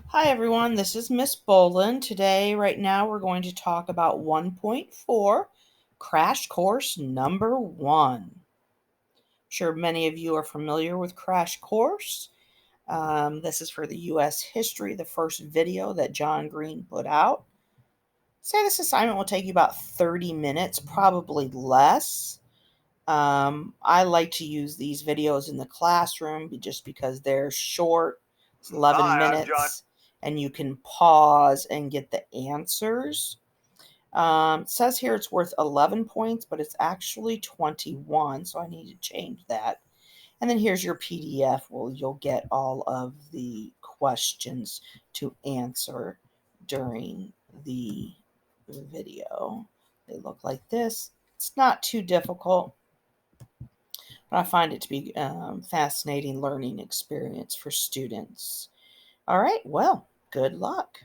Hi everyone, this is Miss Bolin. Today, right now, we're going to talk about 1.4, Crash Course number 1. I'm sure many of you are familiar with Crash Course. This is for the U.S. history, the first video that John Green put out. Say this assignment will take you about 30 minutes, probably less. I like to use these videos in the classroom just because they're short. It's 11 Hi, I'm John. minutes, and you can pause and get the answers. It says here it's worth 11 points, but it's actually 21, so I need to change that. And then here's your PDF. Well, you'll get all of the questions to answer during the video. They look like this. It's not too difficult. But I find it to be fascinating learning experience for students. All right, well, good luck.